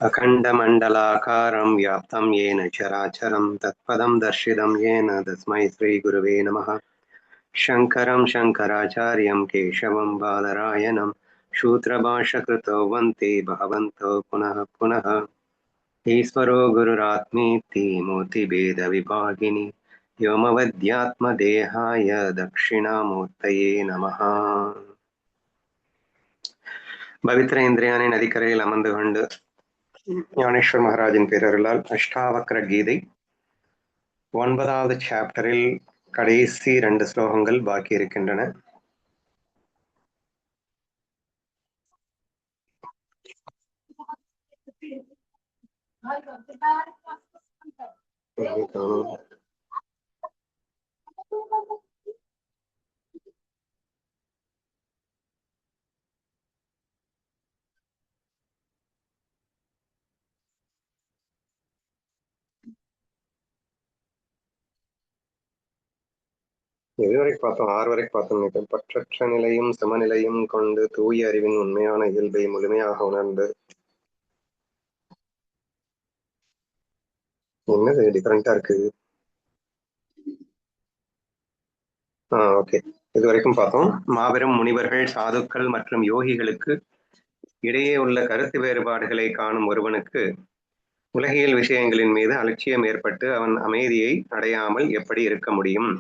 अखण्डमण्डलाकारं व्याप्तं येन चराचरं तत्पदं दर्शितं येन तस्मै श्रीगुरुवे नमः। शङ्करं शङ्कराचार्यं केशवं बादरायणं शूद्रभाष्यकृतो वन्ते भगवन्तो पुनः पुनः। ईश्वरो गुरुरात्मेति मूर्तिभेदविभागिनि व्योमवद्यात्मदेहाय दक्षिणामूर्तये नमः. பவித்ர இந்திரியானை நதிக்கரையில் அமர்ந்து கொண்டு ஞானேஸ்வர் மகாராஜின் பேரருளால் அஷ்டாவக்ர கீதை 9வது சாப்டரில் கடைசி 2 ஸ்லோகங்கள் பாக்கி இருக்கின்றன. எதுவரைக்கும் பார்த்தோம்? 6 வரைக்கும் பார்த்தோம். பற்றற்ற நிலையும் சமநிலையும் கொண்டு தூய அறிவின் உண்மையான இயல்பை முழுமையாக உணர்ந்து. என்னது டிஃபரெண்டா இருக்கு? ஓகே, இது வரைக்கும் பார்த்தோம். மாபெரும் முனிவர்கள், சாதுக்கள் மற்றும் யோகிகளுக்கு இடையே உள்ள கருத்து வேறுபாடுகளை காணும் ஒருவனுக்கு உலகியல் விஷயங்களின் மீது அலட்சியம் ஏற்பட்டு அவன் அமைதியை அடையாமல் எப்படி இருக்க முடியும்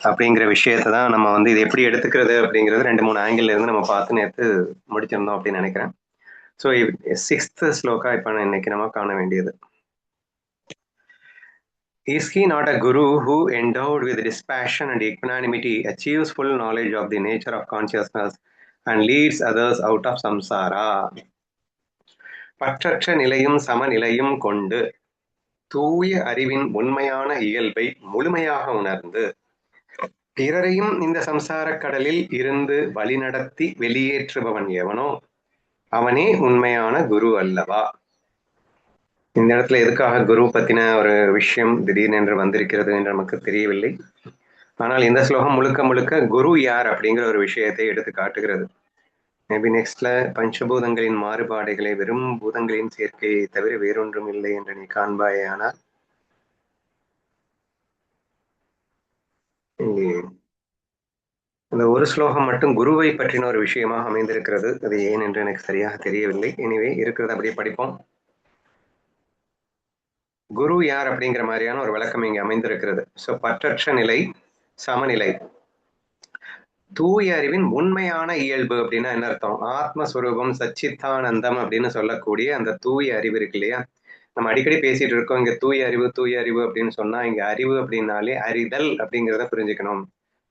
அப்படிங்கிற விஷயத்தை தான் நம்ம இது எப்படி எடுத்துக்கிறது அப்படிங்கிறது 2-3 ஆங்கிள் இருந்து நம்ம பார்த்து நேற்று முடிச்சிருந்தோம் அப்படின்னு நினைக்கிறேன். ஸோ 6th ஸ்லோகா இப்போ இன்னைக்கு நம்ம காண வேண்டியது. Is he not a guru who, endowed with dispassion and equanimity, achieves full knowledge of the nature of consciousness and leads others out of samsara? பற்றற்ற நிலையும் சமநிலையும் கொண்டு தூய அறிவின் உண்மையான இயல்பை முழுமையாக உணர்ந்து பிறரையும் இந்த சம்சார கடலில் இருந்து வழிநடத்தி வெளியேற்றுபவன் எவனோ அவனே உண்மையான குரு அல்லவா? இந்த இடத்துல எதுக்காக குரு பத்தின ஒரு விஷயம் திடீர்னு வந்திருக்கிறது என்று நமக்கு தெரியவில்லை. ஆனால் இந்த ஸ்லோகம் முழுக்க முழுக்க குரு யார் அப்படிங்கிற ஒரு விஷயத்தை எடுத்து காட்டுகிறது. மேபி நெக்ஸ்ட்ல பஞ்சபூதங்களின் மாறுபாடுகளை வெறும் பூதங்களின் சேர்க்கையை தவிர வேறொன்றும் இல்லை என்று நீ காண்பாயே. ஆனால் இங்கே அந்த ஒரு ஸ்லோகம் மட்டும் குருவை பற்றின ஒரு விஷயமாக அமைந்திருக்கிறது. அது ஏன் என்று எனக்கு சரியாக தெரியவில்லை. எனிவே இருக்கிறது அப்படியே படிப்போம். குரு யார் அப்படிங்கிற மாதிரியான ஒரு விளக்கம் இங்கே அமைந்திருக்கிறது. ஸோ பற்றற்ற நிலை, சமநிலை, தூய அறிவின் உண்மையான இயல்பு அப்படின்னா என்ன அர்த்தம்? ஆத்மஸ்வரூபம், சச்சித்தானந்தம் அப்படின்னு சொல்லக்கூடிய அந்த தூய அறிவு இருக்கு இல்லையா? நம்ம அடிக்கடி பேசிட்டு இருக்கோம் இங்க தூய அறிவு அப்படின்னு சொன்னா இங்க அறிவு அப்படின்னாலே அறிதல் அப்படிங்கிறத புரிஞ்சுக்கணும்.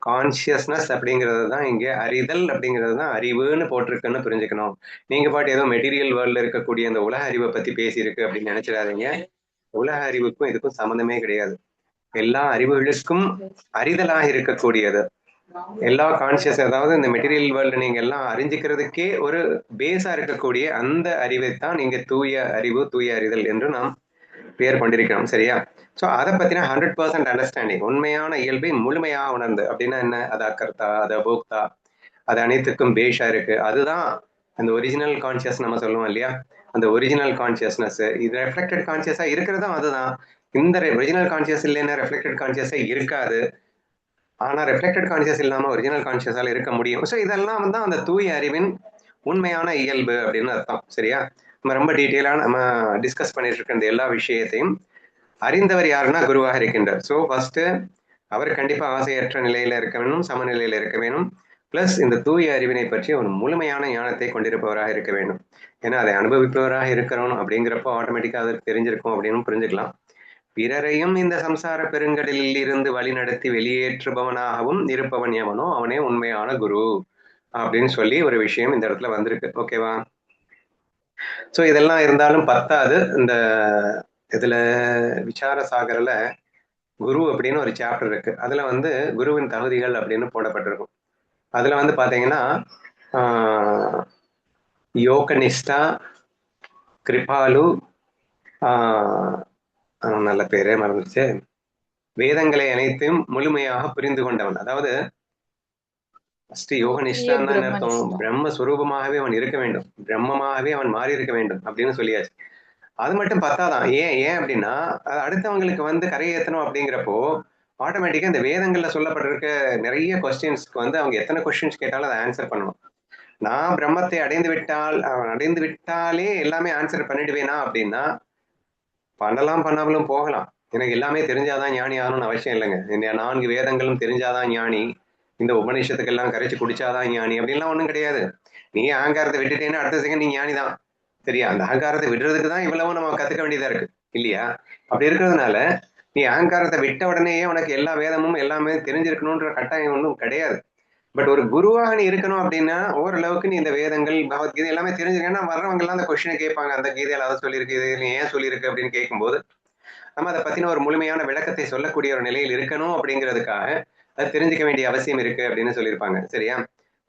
கான்சியஸ்னஸ் அப்படிங்கிறது தான் இங்க அறிதல் அப்படிங்கிறது தான் அறிவுன்னு போட்டிருக்குன்னு புரிஞ்சுக்கணும். நீங்க பாட்டு ஏதோ மெட்டீரியல் வேர்ல்ட்ல இருக்கக்கூடிய அந்த உலக அறிவை பத்தி பேசியிருக்கு அப்படின்னு நினைச்சிடாதீங்க. உலக அறிவுக்கும் இதுக்கும் சம்மந்தமே கிடையாது. எல்லா அறிவுகளுக்கும் அறிதலாக இருக்கக்கூடியது. எல்லா கான்சியஸ், அதாவது இந்த மெட்டீரியல் வேர்ல்டு நீங்க எல்லாம் அறிஞ்சிக்கிறதுக்கே ஒரு பேஸா இருக்கக்கூடிய அந்த அறிவைத்தான் நீங்க தூய அறிவு, தூய அறிதல் என்று நாம் பெயர் கொண்டிருக்கிறோம். சரியா? ஸோ அதை பத்தின 100% அண்டர்ஸ்டாண்டிங், உண்மையான இயல்பை முழுமையாக உணர்ந்து அப்படின்னா என்ன? அது அக்கர்த்தா, அது அபோக்தா, அது அனைத்துக்கும் பேஷா இருக்கு. அதுதான் அந்த ஒரிஜினல் கான்சியஸ் நம்ம சொல்லுவோம் இல்லையா? அந்த ஒரிஜினல் கான்சியஸ்னஸ் இது ரெஃப்ளெக்டட் கான்சியஸா இருக்கிறதும் அதுதான். இந்த ஒரிஜினல் கான்சியஸ் இல்லைன்னா ரெஃப்ளெக்டட் கான்சியஸே இருக்காது. ஆனா ரெஃப்ளெக்டட் கான்சியஸ் இல்லாம ஒரிஜினல் கான்சியஸால இருக்க முடியும். ஸோ இதெல்லாம் தான் அந்த தூய அறிவின் உண்மையான இயல்பு அப்படின்னு அர்த்தம். சரியா? நம்ம ரொம்ப டீட்டெயிலாக நம்ம டிஸ்கஸ் பண்ணிட்டு இருக்க இந்த எல்லா விஷயத்தையும் அறிந்தவர் யாருன்னா குருவாக இருக்கின்றார். ஸோ ஃபர்ஸ்ட் அவர் கண்டிப்பா ஆசையற்ற நிலையில இருக்க வேணும், சமநிலையில இருக்க வேணும். பிளஸ் இந்த தூய அறிவினை பற்றி ஒரு முழுமையான ஞானத்தை கொண்டிருப்பவராக இருக்க வேண்டும். ஏன்னா அதை அனுபவிப்பவராக இருக்கிறோம் அப்படிங்கிறப்போ ஆட்டோமேட்டிக்கா அதற்கு தெரிஞ்சிருக்கும் அப்படின்னு புரிஞ்சுக்கலாம். பிறரையும் இந்த சம்சார பெருங்கடலில் இருந்து வழிநடத்தி வெளியேற்றுபவனாகவும் இருப்பவன் எவனோ அவனே உண்மையான குரு அப்படின்னு சொல்லி ஒரு விஷயம் இந்த இடத்துல வந்திருக்கு. ஓகேவா? ஸோ இதெல்லாம் இருந்தாலும் பத்தாது. இந்த இதுல விசார சாகரில் குரு அப்படின்னு ஒரு சாப்டர் இருக்கு. அதுல குருவின் தகுதிகள் அப்படின்னு போடப்பட்டிருக்கும். அதுல பாத்தீங்கன்னா யோகனிஷ்டா, கிருபாலு, நல்ல பேரே மறந்துச்சு, வேதங்களை அனைத்தையும் முழுமையாக புரிந்து கொண்டவன். அதாவது யோகனிஷ்டான்னு அர்த்தம் பிரம்மஸ்வரூபமாகவே அவன் இருக்க வேண்டும், பிரம்மமாகவே அவன் மாறி இருக்க வேண்டும் அப்படின்னு சொல்லியாச்சு. அது மட்டும் பத்தாதான். ஏன் ஏன் அப்படின்னா அடுத்தவங்களுக்கு வந்து கரையேற்றணும் அப்படிங்கிறப்போ ஆட்டோமேட்டிக்கா இந்த வேதங்கள்ல சொல்லப்பட்டிருக்க நிறைய கொஸ்டின்ஸ்க்கு வந்து அவங்க எத்தனை கொஸ்டின்ஸ் கேட்டாலும் அதை ஆன்சர் பண்ணணும். நான் பிரம்மத்தை அடைந்து விட்டாலே எல்லாமே ஆன்சர் பண்ணிடுவேனா அப்படின்னா பண்ணலாம், பண்ணாமலும் போகலாம். எனக்கு எல்லாமே தெரிஞ்சாதான் ஞானி ஆகணும்னு அவசியம் இல்லைங்க. இந்த 4 வேதங்களும் தெரிஞ்சாதான் ஞானி, இந்த உபநிஷத்துக்கெல்லாம் கரைச்சு குடிச்சாதான் ஞானி அப்படின்லாம் ஒண்ணும் கிடையாது. நீ அகங்காரத்தை விட்டுட்டேன்னா அடுத்த செகண்ட் நீ ஞானி தான். சரியா? அந்த அகங்காரத்தை விடுறதுக்கு தான் இவ்வளவு நம்ம கத்துக்க வேண்டியதா இருக்கு இல்லையா? அப்படி இருக்கிறதுனால நீ அகங்காரத்தை விட்ட உடனேயே உனக்கு எல்லா வேதமும் எல்லாமே தெரிஞ்சிருக்கணும்ன்ற கட்டாயம் ஒன்றும் கிடையாது. பட் ஒரு குருவாக நீ இருக்கணும் அப்படின்னா ஓரளவுக்கு நீ இந்த வேதங்கள் பகவத்கீதை எல்லாமே தெரிஞ்சிருக்கேன்னா வர்றவங்க எல்லாம் அந்த கொஸ்டினை கேட்பாங்க. அந்த கீதையில அதை சொல்லியிருக்கு, இது ஏன் சொல்லியிருக்கு அப்படின்னு கேட்கும்போது நம்ம அதை பத்தின ஒரு முழுமையான விளக்கத்தை சொல்லக்கூடிய ஒரு நிலையில் இருக்கணும் அப்படிங்கிறதுக்காக அது தெரிஞ்சுக்க வேண்டிய அவசியம் இருக்கு அப்படின்னு சொல்லியிருப்பாங்க. சரியா?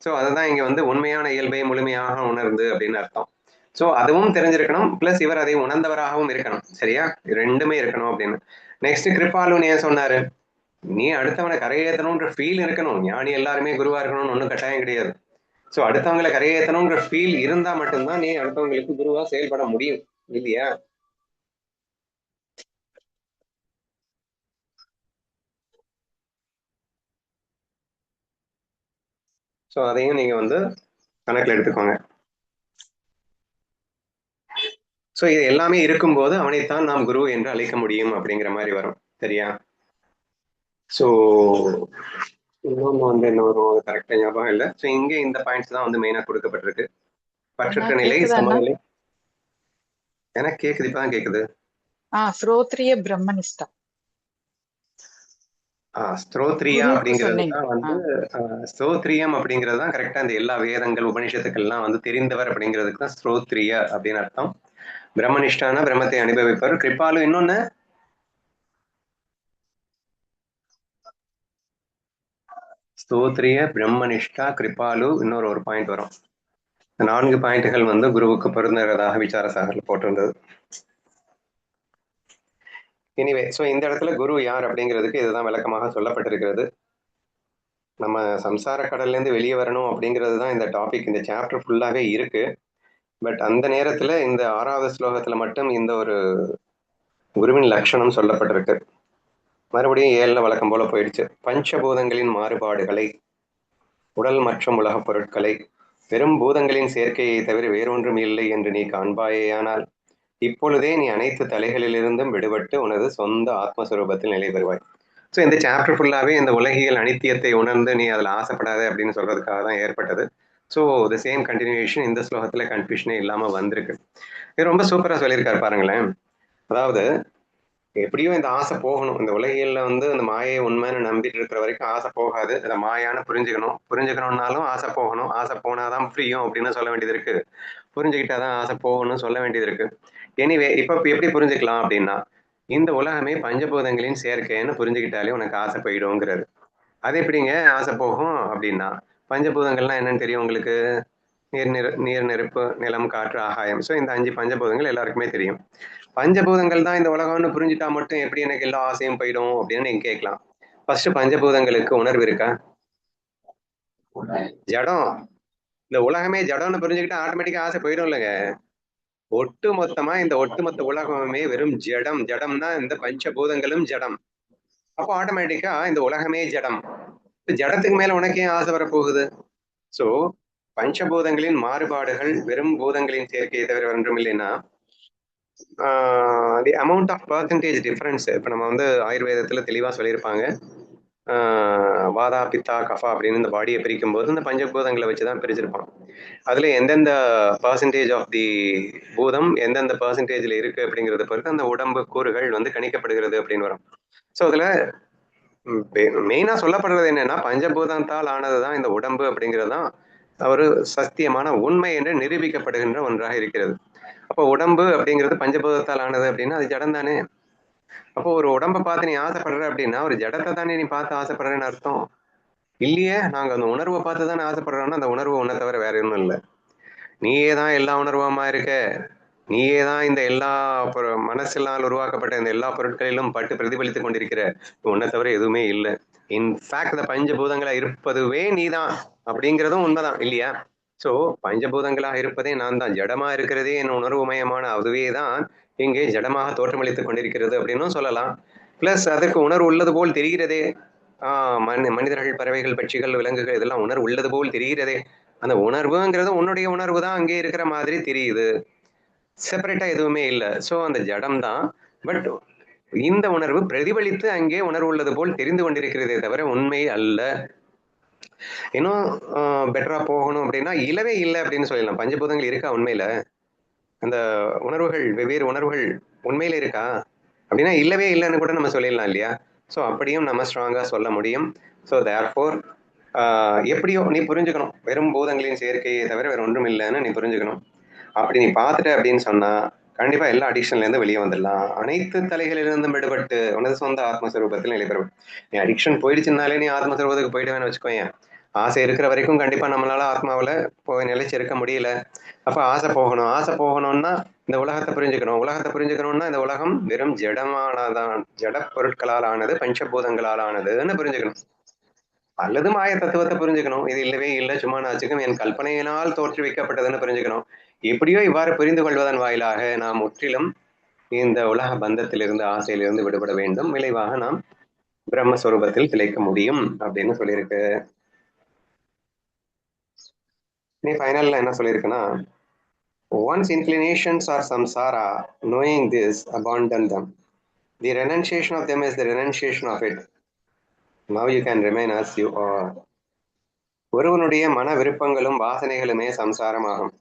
சோ அதுதான் இங்க வந்து உண்மையான இயல்பை முழுமையாக உணர்ந்து அப்படின்னு அர்த்தம். சோ அதுவும் தெரிஞ்சிருக்கணும், பிளஸ் இவர் அதை உணர்ந்தவராகவும் இருக்கணும். சரியா? ரெண்டுமே இருக்கணும் அப்படின்னு. நெக்ஸ்ட் கிருபாலுன்னு ஏன் சொன்னாரு? நீ அடுத்தவனை கரையேற்றணும்ன்ற ஃபீல் இருக்கணும். ஞானி எல்லாருமே குருவா இருக்கணும்னு ஒன்றும் கட்டாயம் கிடையாது. சோ அடுத்தவங்களை கரையேற்றணும்ன்ற ஃபீல் இருந்தா மட்டும்தான் நீ அடுத்தவங்களுக்கு குருவா செயல்பட முடியும் இல்லையா? சோ அதையும் நீங்க வந்து கணக்கில் எடுத்துக்கோங்க. சோ இது எல்லாமே இருக்கும்போது அவனைத்தான் நாம் குரு என்று அழைக்க முடியும் அப்படிங்கிற மாதிரி வரும். சரியா? சோ இன்னொன்னு வந்து என்ன வரும் கரெக்டா ஞாபகம் இல்லை. ஸோ இங்க இந்த பாயிண்ட்ஸ் தான் வந்து மெயினா கொடுக்கப்பட்டிருக்கு. அண்ணா பற்றற்ற நிலை, கேக்குதா அண்ணா? சமநிலை. எனக்கு கேக்குது, இப்பதான் கேக்குது. ஸ்ரோத்ரிய பிரம்மனிஷ்டா ஸ்தோத்ரியா குருவுக்கு அப்படிங்கிறது சொன்னீங்க. தான் வந்து ஸ்தோத்ரியம் அப்படிங்கிறது தான் கரெக்டா அந்த எல்லா வேதங்கள் உபனிஷத்துக்கள்லாம் வந்து தெரிந்தவர் அப்படிங்கிறதுக்கு தான் ஸ்தோத்ரிய அப்படின்னு அர்த்தம். பிரம்மனிஷ்டான பிரம்மத்தை அனுபவிப்பவர். கிருப்பாலு இன்னொன்னு ஸ்தோத்ரிய பிரம்மனிஷ்டா கிருபாலு இன்னொரு ஒரு பாயிண்ட் வரும். 4 பாயிண்ட்கள் வந்து குருவுக்கு பொருந்துகிறதாக விசார சாகர்ல போட்டிருந்தது. எனிவே ஸோ இந்த இடத்துல குரு யார் அப்படிங்கிறதுக்கு இதுதான் விளக்கமாக சொல்லப்பட்டிருக்கிறது. நம்ம சம்சார கடல்லேருந்து வெளியே வரணும் அப்படிங்கிறது தான் இந்த டாபிக், இந்த சாப்டர் ஃபுல்லாகவே இருக்கு. பட் அந்த நேரத்தில் இந்த 6வது ஸ்லோகத்தில் மட்டும் இந்த ஒரு குருவின் லட்சணம் சொல்லப்பட்டிருக்கு. மறுபடியும் 7ல் வழக்கம் போல போயிடுச்சு. பஞ்சபூதங்களின் மாறுபாடுகளை, உடல் மற்றும் உலகப் பொருட்களை பெரும் பூதங்களின் சேர்க்கையை தவிர வேறொன்றும் இல்லை என்று நீ காண்பாயேயானால் இப்பொழுதே நீ அனைத்து தலைகளிலிருந்தும் விடுபட்டு உனது சொந்த ஆத்மஸ்வரூபத்தில் நிலை பெறுவாய். ஸோ இந்த சாப்டர் ஃபுல்லாகவே இந்த உலகியல் அனித்தியத்தை உணர்ந்து நீ அதில் ஆசைப்படாத அப்படின்னு சொல்றதுக்காக தான் ஏற்பட்டது. ஸோ த சேம் கண்டினியூஷன் இந்த ஸ்லோகத்தில் கன்ஃபியூஷனே இல்லாமல் வந்திருக்கு. இது ரொம்ப சூப்பராக சொல்லியிருக்காரு பாருங்களேன். அதாவது எப்படியும் இந்த ஆசை போகணும். இந்த உலகியல்ல வந்து இந்த மாயை உண்மைன்னு நம்பிட்டு இருக்கிற வரைக்கும் ஆசை போகாது. இந்த மாயான்னு புரிஞ்சுக்கணும்னாலும் ஆசை போகணும். ஆசை போனாதான் ஃப்ரீயும் அப்படின்னு சொல்ல வேண்டியது இருக்கு. புரிஞ்சுக்கிட்டாதான் ஆசை போகணும்னு சொல்ல வேண்டியது இருக்கு. எனிவே இப்ப எப்படி புரிஞ்சுக்கலாம் அப்படின்னா, இந்த உலகமே பஞ்சபூதங்களின் சேர்க்கைன்னு புரிஞ்சுக்கிட்டாலே உனக்கு ஆசை போயிடுங்கிறாரு. அது எப்படிங்க ஆசை போகும் அப்படின்னா, பஞ்சபூதங்கள்லாம் என்னன்னு தெரியும் உங்களுக்கு? நீர், நெருப்பு, நிலம், காற்று, ஆகாயம். ஸோ இந்த 5 பஞ்சபூதங்கள் எல்லாருக்குமே தெரியும். பஞ்சபூதங்கள் தான் இந்த உலகம்னு புரிஞ்சுட்டா மட்டும் எப்படி எனக்கு எல்லா ஆசையும் போயிடும் அப்படின்னு நீங்க கேட்கலாம். ஃபர்ஸ்ட் பஞ்சபூதங்களுக்கு உணர்வு இருக்கா? ஜடம். இந்த உலகமே ஜடம்னு புரிஞ்சுக்கிட்டா ஆட்டோமேட்டிக்கா ஆசை போயிடும் இல்லைங்க. ஒட்டுமொத்தமா இந்த ஒட்டுமொத்த உலகமே வெறும் ஜடம். ஜடம்னா இந்த பஞ்சபூதங்களும் ஜடம். அப்போ ஆட்டோமேட்டிக்கா இந்த உலகமே ஜடம். ஜடத்துக்கு மேல உனக்கு ஏன் ஆசை வரப்போகுது? சோ பஞ்சபூதங்களின் மாறுபாடுகள் வெறும் பூதங்களின் சேர்க்கையை தவிர ஒன்றும் இல்லைன்னா the amount of percentage difference இப்போ நம்ம வந்து ஆயுர்வேதத்துல தெளிவா சொல்லியிருப்பாங்க. வாதா பித்தா கஃபா அப்படின்னு இந்த பாடியை பிரிக்கும் போது இந்த பஞ்சபூதங்களை வச்சுதான் பிரிச்சிருப்பான். அதுல எந்தெந்த பர்சன்டேஜ் ஆஃப் தி பூதம் எந்தெந்த பர்சன்டேஜ்ல இருக்கு அப்படிங்கறத பொறுத்து அந்த உடம்பு கூறுகள் வந்து கணிக்கப்படுகிறது அப்படின்னு வரும். ஸோ அதுல மெயினா சொல்லப்படுறது என்னன்னா பஞ்சபூதத்தால் ஆனதுதான் இந்த உடம்பு அப்படிங்கிறது தான் ஒரு சத்தியமான உண்மை என்று நிரூபிக்கப்படுகின்ற ஒன்றாக இருக்கிறது. அப்போ உடம்பு அப்படிங்கிறது பஞ்சபூதத்தால் ஆனது அப்படின்னா அது ஜடம் தானே. அப்போ ஒரு உடம்பை பார்த்து நீ ஆசைப்படுற அப்படின்னா ஒரு ஜடத்தை தானே நீ பார்த்து ஆசைப்படுறேன்னு அர்த்தம் இல்லையே. நாங்க அந்த உணர்வை பார்த்து தானே ஆசைப்படுறோம்னா அந்த உணர்வு உன்னை தவிர வேற ஒன்றும் இல்லை. நீயே தான் எல்லா உணர்வுமா இருக்க. நீயே தான் இந்த எல்லா மனசினால் உருவாக்கப்பட்ட இந்த எல்லா பொருட்களிலும் பட்டு பிரதிபலித்துக் கொண்டிருக்கிற. உன்னை தவிர எதுவுமே இல்லை. இன்ஃபேக்ட் இந்த பஞ்சபூதங்களா இருப்பதுவே நீதான் அப்படிங்கிறதும் உண்மைதான் இல்லையா? சோ பஞ்சபூதங்களாக இருப்பதே நான் தான், ஜடமா இருக்கிறதே என் உணர்வுமயமான அதுவே தான் இங்கே ஜடமாக தோற்றமளித்துக் கொண்டிருக்கிறது அப்படின்னும் சொல்லலாம். பிளஸ் அதற்கு உணர்வு உள்ளது போல் தெரிகிறதே. மனிதர்கள், பறவைகள், பட்சிகள், விலங்குகள் இதெல்லாம் உணர்வு உள்ளது போல் தெரிகிறதே. அந்த உணர்வுங்கிறது உன்னுடைய உணர்வு தான் அங்கே இருக்கிற மாதிரி தெரியுது. செப்பரேட்டா எதுவுமே இல்ல. சோ அந்த ஜடம் தான். பட் இந்த உணர்வு பிரதிபலித்து அங்கே உணர்வு உள்ளது போல் தெரிந்து கொண்டிருக்கிறதே தவிர உண்மை அல்ல. இன்னும் பெட்டரா போகணும் அப்படின்னா இல்லவே இல்லை அப்படின்னு சொல்லலாம். பஞ்சபூதங்கள் இருக்கா உண்மையில? அந்த உணர்வுகள், வெவ்வேறு உணர்வுகள் உண்மையில இருக்கா அப்படின்னா இல்லவே இல்லைன்னு கூட நம்ம சொல்லிடலாம் இல்லையா? ஸோ அப்படியும் நம்ம ஸ்ட்ராங்கா சொல்ல முடியும். ஸோ தேர்ஃபோர் எப்படியோ நீ புரிஞ்சுக்கணும், வெறும் பூதங்களின் சேர்க்கையை தவிர வேற ஒன்றும் இல்லைன்னு நீ புரிஞ்சுக்கணும். அப்படி நீ பார்த்துட்ட அப்படின்னு சொன்னா கண்டிப்பா எல்லா அடிக்ஷன்ல இருந்து வெளியே வந்துடலாம். அனைத்து தலைகளிலிருந்தும் விடுபட்டு உனது சொந்த ஆத்மஸ்வரூபத்தில் நிலை பெறும். நீ அடிக்ஷன் போயிடுச்சுனாலே நீ ஆத்மஸ்வரூபத்துக்கு போயிடுவேன்னு வச்சுக்கோயேன். ஆசை இருக்கிற வரைக்கும் கண்டிப்பா நம்மளால ஆத்மாவில போய் நிலைச்சிருக்க முடியல. அப்ப ஆசை போகணும். ஆசை போகணும்னா இந்த உலகத்தை புரிஞ்சுக்கணும். உலகத்தை புரிஞ்சுக்கணும்னா இந்த உலகம் வெறும் ஜடமானதான், ஜட பொருட்களால் ஆனது, பஞ்சபூதங்களால் ஆனதுன்னு புரிஞ்சுக்கணும். அல்லது மாய தத்துவத்தை புரிஞ்சுக்கணும். இது இல்லவே இல்லை, சும்மா நாச்சுக்கும் என் கற்பனையினால் தோற்றுவிக்கப்பட்டதுன்னு புரிஞ்சுக்கணும். எப்படியோ இவ்வாறு புரிந்து கொள்வதன் வாயிலாக நாம் முற்றிலும் இந்த உலக பந்தத்திலிருந்து, ஆசையிலிருந்து விடுபட வேண்டும். விளைவாக நாம் பிரம்மஸ்வரூபத்தில் திளைக்க முடியும் அப்படின்னு சொல்லியிருக்கு. நீ ஃபைனல்ல என்ன சொல்லியிருக்குன்னா, once inclinations are samsara, knowing this, abandon them. The renunciation of them is the renunciation of it. Now you can remain as you are. ஒருவனுடைய மன விருப்பங்களும் வாசனைகளுமே சம்சாரமாகும்.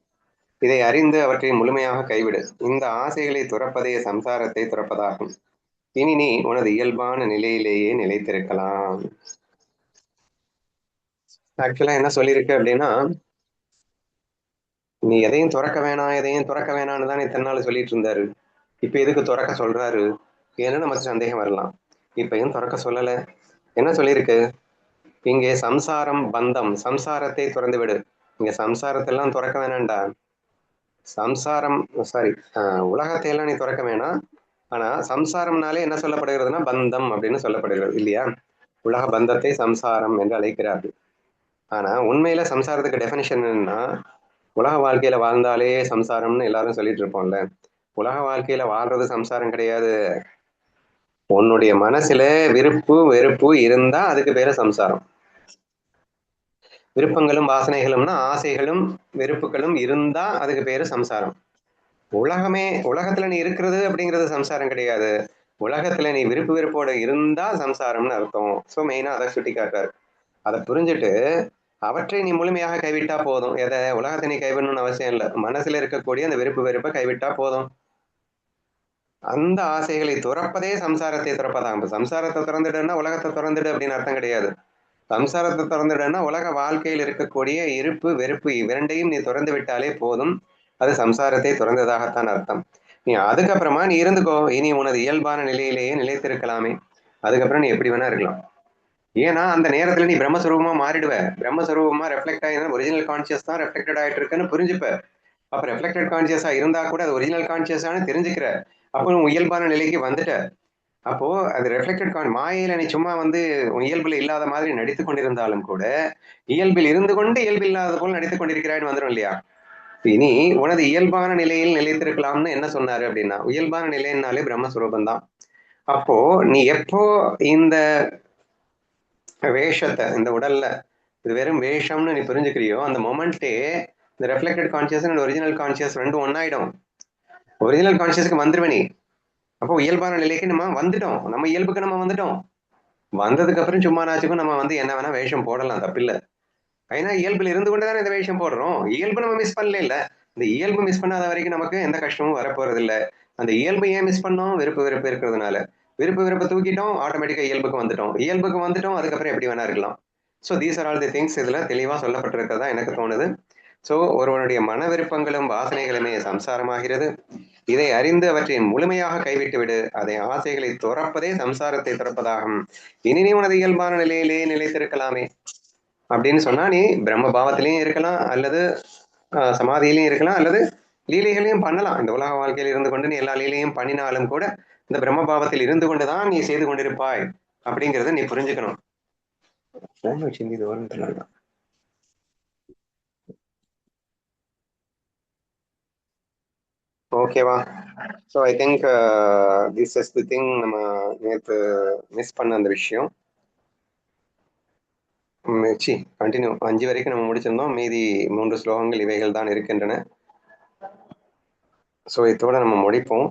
இதை அறிந்து அவற்றை முழுமையாக கைவிடு. இந்த ஆசைகளை துறப்பதே சம்சாரத்தை துறப்பதாகும். இனி நீ உனது இயல்பான நிலையிலேயே நிலைத்திருக்கலாம். ஆக்சுவலா என்ன சொல்லியிருக்கு அப்படின்னா, நீ எதையும் துறக்க வேணாம், எதையும் துறக்க வேணாம்னு தான் இத்தனை நாள் சொல்லிட்டு இருந்தாரு. இப்ப எதுக்கு துறக்க சொல்றாரு ஏன்னு நமக்கு சந்தேகம் வரலாம். இப்பயும் துறக்க சொல்லல. என்ன சொல்லியிருக்கு இங்கே? சம்சாரம் பந்தம், சம்சாரத்தை துறந்து விடு. இங்க சம்சாரத்தெல்லாம் துறக்க வேணாண்டா. சம்சாரம் சாரி, உலகத்தை எல்லாம் நீ துறக்க வேணாம். ஆனா சம்சாரம்னாலே என்ன சொல்லப்படுகிறதுனா பந்தம் அப்படின்னு சொல்லப்படுகிறது இல்லையா? உலக பந்தத்தை சம்சாரம் என்று அழைக்கிறார்கள். ஆனா உண்மையில சம்சாரத்துக்கு டெஃபினிஷன் என்னன்னா, உலக வாழ்க்கையில வாழ்ந்தாலே சம்சாரம்னு எல்லாரும் சொல்லிட்டு இருப்போம்ல. உலக வாழ்க்கையில வாழ்றது சம்சாரம் கிடையாது. உன்னுடைய மனசுல விருப்பு வெறுப்பு இருந்தா அதுக்கு பேரு சம்சாரம். விருப்பங்களும் வாசனைகளும்னா ஆசைகளும் வெறுப்புகளும் இருந்தா அதுக்கு பேரு சம்சாரம். உலகத்துல நீ இருக்கிறது அப்படிங்கிறது சம்சாரம் கிடையாது. உலகத்துல நீ விருப்பு வெறுப்போட இருந்தா சம்சாரம்னு அர்த்தம். ஸோ மெயினா அதை சுட்டி காட்டுறாரு. அதை புரிஞ்சுட்டு அவற்றை நீ முழுமையாக கைவிட்டா போதும். எதை? உலகத்தை நீ கைவிடணும்னு அவசியம் இல்லை. மனசுல இருக்கக்கூடிய அந்த விருப்பு வெறுப்பை கைவிட்டா போதும். அந்த ஆசைகளை துறப்பதே சம்சாரத்தை துறப்பதாகும். சம்சாரத்தை திறந்துடுன்னா உலகத்தை திறந்துடு அப்படின்னு அர்த்தம் கிடையாது. சம்சாரத்தை திறந்துடுன்னா உலக வாழ்க்கையில் இருக்கக்கூடிய இருப்பு வெறுப்பு இரண்டையும் நீ திறந்து விட்டாலே போதும். அது சம்சாரத்தை துறந்ததாகத்தான் அர்த்தம். நீ அதுக்கப்புறமா நீ இருந்துக்கோ. இனி உனது இயல்பான நிலையிலேயே நிலைத்திருக்கலாமே. அதுக்கப்புறம் நீ எப்படி வேணா இருக்கலாம். ஏன்னா அந்த நேரத்துல நீ பிரம்மஸ்வரூபமா மாறிடுவ. பிரம்மஸ்வரூபமா ரெஃப்ளெக்ட் ஆகினா ஒரிஜினல் கான்சியஸ் தான் ரெஃப்ளெக்டட் ஆயிட்டு இருக்குன்னு புரிஞ்சுப்ப. அப்ப ரெஃப்ளெக்டட் கான்சியஸா இருந்தா கூட அது ஒரிஜினல் கான்சியஸானு தெரிஞ்சுக்கிற. அப்போ உன் இயல்பான நிலைக்கு வந்துட்ட. அப்போ அது ரெஃப்ளெக்டட் மாயையில நீ சும்மா வந்து இயல்பில் இல்லாத மாதிரி நடித்து கொண்டிருந்தாலும் கூட இயல்பில் இருந்து கொண்டு இயல்பில் இல்லாத போல் நடித்துக் கொண்டிருக்கிறாய்னு வந்துடும் இல்லையா? இனி உனது இயல்பான நிலையில் நிலைத்திருக்கலாம்னு என்ன சொன்னாரு அப்படின்னா, இயல்பான நிலைன்னாலே பிரம்மஸ்வரூபம் தான். அப்போ நீ எப்போ இந்த வேஷத்தை, இந்த உடல்ல இது வெறும் வேஷம்னு நீ புரிஞ்சுக்கிறியோ அந்த மொமெண்ட்டே இந்த reflected conscious and original conscious ரெண்டும் ஒன்னாயிடும். ஒரிஜினல் கான்சியஸ்க்கு வந்துருவ நீ. அப்போ இயல்பான நிலைக்கு நம்ம வந்துட்டோம். நம்ம இயல்புக்கு நம்ம வந்துட்டோம். வந்ததுக்கு அப்புறம் சும்மா நாச்சுக்கும் நம்ம வந்து என்ன வேணா வேஷம் போடலாம், தப்பில்ல. ஏன்னா இயல்புல இருந்து கொண்டுதானே இந்த வேஷம் போடுறோம். இயல்பு நம்ம மிஸ் பண்ணல இல்ல. இந்த இயல்பு மிஸ் பண்ணாத வரைக்கும் நமக்கு எந்த கஷ்டமும் வரப்போறது இல்லை. அந்த இயல்பு ஏன் மிஸ் பண்ணோம்? விருப்பு வெறுப்பு இருக்கிறதுனால. விருப்பு வெறுப்பை தூக்கிட்டோம், ஆட்டோமேட்டிக்கா இயல்புக்கு வந்துட்டோம். இயல்புக்கு வந்துட்டோம், அதுக்கப்புறம் எப்படி வேணா இருக்கலாம். So these are all the things இதுல தெளிவா சொல்லப்பட்டிருக்கிறதா எனக்கு தோணுது. ஸோ ஒருவனுடைய மன விருப்பங்களும் வாசனைகளுமே சம்சாரமாகிறது. இதை அறிந்து அவற்றை முழுமையாக கைவிட்டு விடு. அதை ஆசைகளை துறப்பதே சம்சாரத்தை துறப்பதாகும். இனி நீ உனது இயல்பான நிலையிலே நிலைத்திருக்கலாமே அப்படின்னு சொன்னா நீ பிரம்ம பாவத்திலையும் இருக்கலாம், அல்லது சமாதியிலையும் இருக்கலாம், அல்லது லீலைகளையும் பண்ணலாம். இந்த உலக வாழ்க்கையில் இருந்து கொண்டு நீ எல்லா லீலையும் பண்ணினாலும் கூட இந்த பிரம்ம பாவத்தில் இருந்து கொண்டுதான் நீ செய்து கொண்டிருப்பாய் அப்படிங்கிறத நீ புரிஞ்சுக்கணும். ஓகேவா? So I think this is the thing. நம்ம நேற்று மிஸ் பண்ண அந்த விஷயம். கண்டினியூ 5 வரைக்கும் நம்ம முடிச்சிருந்தோம். மீதி 3 ஸ்லோகங்கள் இவைகள் தான் இருக்கின்றன. ஸோ இதோட நம்ம முடிப்போம்.